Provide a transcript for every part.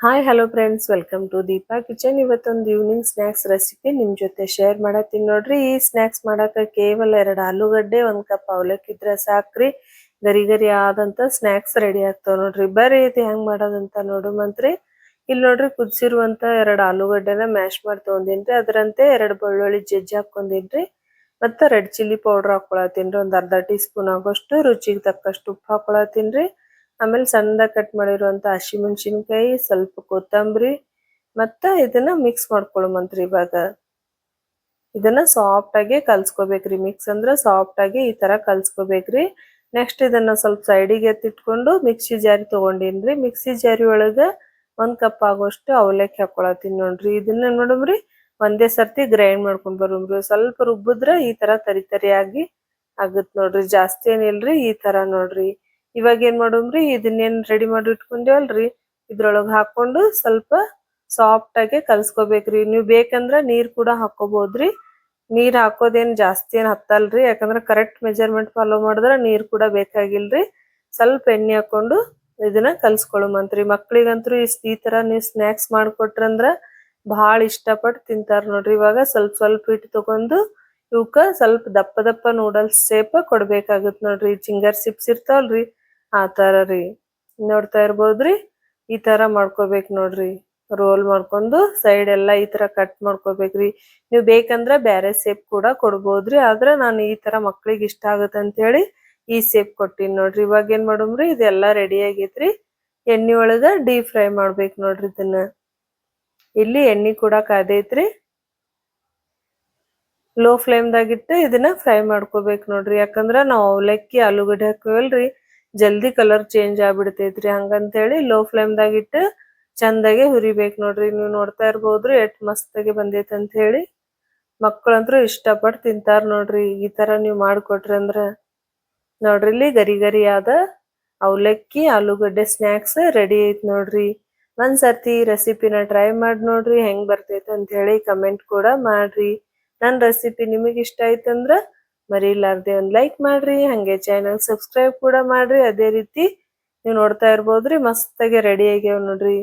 Hi hello friends, welcome to Deepa kitchen. ಇವತ್ತೊಂದು evening snacks recipe ನಿಮ್ಮ ಜೊತೆ ಶೇರ್ ಮಾಡತ್ತೀನಿ ನೋಡ್ರಿ. ಈ ಸ್ನ್ಯಾಕ್ಸ್ ಮಾಡಕ್ಕೆ ಕೇವಲ 2 ಆಲೂಗಡ್ಡೆ 1 ಕಪ್ ಅವಲಕ್ಕಿ ಇದ್ರೆ ಸಾಕ್ರಿ. ಗರಿ ಗರಿ ಆದಂತ ಸ್ನ್ಯಾಕ್ಸ್ ರೆಡಿ ಆಗ್ತಾವ ನೋಡ್ರಿ. ಬರ್ರಿ ಇದು ಹೆಂಗ್ ಮಾಡೋದಂತ ನೋಡುಮಂತ್ರಿ. ಇಲ್ಲಿ ನೋಡ್ರಿ, ಕುದಿಸಿರುವಂತ 2 ಆಲೂಗಡ್ಡೆನ ಮ್ಯಾಶ್ ಮಾಡಿ ತಗೊಂಡಿನ್ರಿ. ಅದರಂತೆ 2 ಬೆಳ್ಳುಳ್ಳಿ ಜಜ್ಜಿ ಹಾಕೊಂಡಿನ್ರಿ. ಮತ್ತೆ ರೆಡ್ ಚಿಲ್ಲಿ ಪೌಡರ್ ಹಾಕೊಳತ್ತೀನ್ರಿ. ಒಂದು ಅರ್ಧ ಟೀ ಸ್ಪೂನ್ ಆಗೋಷ್ಟು. ರುಚಿಗೆ ತಕ್ಕಷ್ಟು ಉಪ್ಪು ಹಾಕೊಳತ್ತೀನ್ರಿ. ಆಮೇಲೆ ಸಣ್ಣದಾಗಿ ಕಟ್ ಮಾಡಿರುವಂತ ಹಸಿಮೆಣಸಿನಕಾಯಿ, ಸ್ವಲ್ಪ ಕೊತ್ತಂಬರಿ, ಮತ್ತೆ ಇದನ್ನ ಮಿಕ್ಸ್ ಮಾಡ್ಕೊಳ್ಳುಮಂತ್ರಿ. ಇವಾಗ ಇದನ್ನ ಸಾಫ್ಟ್ ಆಗಿ ಕಲ್ಸ್ಕೋಬೇಕ್ರಿ. ಮಿಕ್ಸ್ ಅಂದ್ರೆ ಸಾಫ್ಟ್ ಆಗಿ ಈ ತರ ಕಲ್ಸ್ಕೋಬೇಕ್ರಿ. ನೆಕ್ಸ್ಟ್ ಇದನ್ನ ಸ್ವಲ್ಪ ಸೈಡಿಗೆ ಎತ್ತಿಟ್ಕೊಂಡು ಮಿಕ್ಸಿ ಜಾರಿ ತಗೊಂಡಿನ್ರಿ. ಮಿಕ್ಸಿ ಜಾರಿ ಒಳಗ 1 ಕಪ್ ಆಗೋಷ್ಟು ಅವಲಕ್ಕಿ ಹಾಕೊಳತ್ತೀನಿ ನೋಡ್ರಿ. ಇದನ್ನ ನೋಡಮ್ರಿ ಒಂದೇ ಸರ್ತಿ ಗ್ರೈಂಡ್ ಮಾಡ್ಕೊಂಡ್ ಬರುಮ್ರಿ. ಸ್ವಲ್ಪ ರುಬ್ಬಿದ್ರೆ ಈ ತರ ತರಿ ತರಿಯಾಗಿ ಆಗುತ್ತೆ ನೋಡ್ರಿ. ಜಾಸ್ತಿ ಏನಿಲ್ರಿ, ಈ ತರ ನೋಡ್ರಿ. ಇವಾಗ ಏನ್ ಮಾಡುಮ್ರಿ, ಇದನ್ನೇನ್ ರೆಡಿ ಮಾಡಿ ಇಟ್ಕೊಂಡೇವಲ್ರಿ, ಇದ್ರೊಳಗ ಹಾಕೊಂಡು ಸ್ವಲ್ಪ ಸಾಫ್ಟ್ ಆಗಿ ಕಲ್ಸ್ಕೋಬೇಕ್ರಿ. ನೀವು ಬೇಕಂದ್ರ ನೀರ್ ಕೂಡ ಹಾಕೋಬಹುದ್ರಿ. ನೀರ್ ಹಾಕೋದೇನ್ ಜಾಸ್ತಿ ಏನ್ ಹತ್ತಲ್ರಿ, ಯಾಕಂದ್ರ ಕರೆಕ್ಟ್ ಮೆಜರ್ಮೆಂಟ್ ಫಾಲೋ ಮಾಡಿದ್ರ ನೀರ್ ಕೂಡ ಬೇಕಾಗಿಲ್ರಿ. ಸ್ವಲ್ಪ ಎಣ್ಣೆ ಹಾಕೊಂಡು ಇದನ್ನ ಕಲ್ಸ್ಕೊಳ್ಳುಮಂತ್ರಿ. ಮಕ್ಳಿಗಂತೂ ಈ ತರ ನೀವು ಸ್ನ್ಯಾಕ್ಸ್ ಮಾಡ್ಕೊಟ್ರಂದ್ರ ಬಹಳ ಇಷ್ಟಪಟ್ಟು ತಿಂತಾರ ನೋಡ್ರಿ. ಇವಾಗ ಸ್ವಲ್ಪ ಸ್ವಲ್ಪ ಹಿಟ್ಟು ತಗೊಂಡು ಇವಕ್ಕ ಸ್ವಲ್ಪ ದಪ್ಪ ದಪ್ಪ ನೂಡಲ್ಸ್ ಶೇಪ್ ಕೊಡ್ಬೇಕಾಗತ್ ನೋಡ್ರಿ. ಚಿಂಗರ್ ಸಿಪ್ಸ್ ಇರ್ತಾವಲ್ರಿ, ಆ ತರ ರೀ. ನೋಡ್ತಾ ಇರ್ಬೋದ್ರಿ, ಈ ತರ ಮಾಡ್ಕೋಬೇಕು ನೋಡ್ರಿ. ರೋಲ್ ಮಾಡ್ಕೊಂಡು ಸೈಡ್ ಎಲ್ಲ ಈ ತರ ಕಟ್ ಮಾಡ್ಕೋಬೇಕ್ರಿ. ನೀವು ಬೇಕಂದ್ರ ಬ್ಯಾರೆ ಶೇಪ್ ಕೂಡ ಕೊಡ್ಬೋದ್ರಿ. ಆದ್ರೆ ನಾನು ಈ ತರ ಮಕ್ಳಿಗೆ ಇಷ್ಟ ಆಗತ್ತೆ ಅಂತ ಹೇಳಿ ಈ ಶೇಪ್ ಕೊಟ್ಟಿನಿ ನೋಡ್ರಿ. ಇವಾಗ ಏನ್ ಮಾಡುಮ್ರಿ, ಇದೆಲ್ಲ ರೆಡಿ ಆಗೈತ್ರಿ. ಎಣ್ಣೆ ಒಳಗ ಡೀಪ್ ಫ್ರೈ ಮಾಡ್ಬೇಕು ನೋಡ್ರಿ ಇದನ್ನ. ಇಲ್ಲಿ ಎಣ್ಣೆ ಕೂಡ ಕಾದೈತ್ರಿ. ಲೋ ಫ್ಲೇಮ್ದಾಗಿಟ್ಟು ಇದನ್ನ ಫ್ರೈ ಮಾಡ್ಕೋಬೇಕು ನೋಡ್ರಿ. ಯಾಕಂದ್ರ ನಾವು ಅವಲಕ್ಕಿ ಆಲೂಗಡ್ಡೆ ಹಾಕೇವಲ್ರಿ, ಜಲ್ದಿ ಕಲರ್ ಚೇಂಜ್ ಆಗ್ಬಿಡ್ತೈತ್ರಿ. ಹಂಗಂತೇಳಿ ಲೋ ಫ್ಲೇಮ್ದಾಗಿಟ್ಟು ಚಂದಾಗೆ ಹುರಿಬೇಕು ನೋಡ್ರಿ. ನೀವು ನೋಡ್ತಾ ಇರ್ಬೋದ್ರಿ ಎಷ್ಟ್ ಮಸ್ತಾಗಿ ಬಂದೈತೆ ಅಂತ ಹೇಳಿ. ಮಕ್ಕಳಂತ್ರು ಇಷ್ಟಪಟ್ಟು ತಿಂತಾರ ನೋಡ್ರಿ ಈ ತರ ನೀವು ಮಾಡ್ಕೊಟ್ರಿ ಅಂದ್ರ. ನೋಡ್ರಿ, ಇಲ್ಲಿ ಗರಿ ಗರಿ ಆದ ಅವಲಕ್ಕಿ ಆಲೂಗಡ್ಡೆ ಸ್ನ್ಯಾಕ್ಸ್ ರೆಡಿ ಐತ್ ನೋಡ್ರಿ. ಒಂದ್ಸರ್ತಿ ಈ ರೆಸಿಪಿನ ಟ್ರೈ ಮಾಡಿ ನೋಡ್ರಿ, ಹೆಂಗ್ ಬರ್ತೈತೆ ಅಂತ ಹೇಳಿ ಕಮೆಂಟ್ ಕೂಡ ಮಾಡ್ರಿ. ನನ್ನ ರೆಸಿಪಿ ನಿಮಗೆ ಇಷ್ಟ ಆಯ್ತಂದ್ರ ಮರಿಲಾರ್ದೆ ಒಂದು ಲೈಕ್ ಮಾಡ್ರಿ. ಹಂಗೆ ಚಾನಲ್ ಸಬ್ಸ್ಕ್ರೈಬ್ ಕೂಡ ಮಾಡ್ರಿ. ಅದೇ ರೀತಿ ನೀವು ನೋಡ್ತಾ ಇರ್ಬೋದ್ರಿ, ಮಸ್ತಾಗಿ ರೆಡಿ ಆಗ್ಯಾವ ನೋಡ್ರಿ.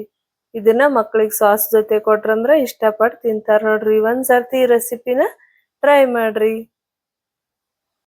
ಇದನ್ನ ಮಕ್ಳಿಗೆ ಸಾಸ್ ಜೊತೆ ಕೊಟ್ರಂದ್ರ ಇಷ್ಟಪಟ್ಟು ತಿಂತಾರ ನೋಡ್ರಿ. ಒಂದ್ಸರ್ತಿ ಈ ರೆಸಿಪಿನ ಟ್ರೈ ಮಾಡ್ರಿ.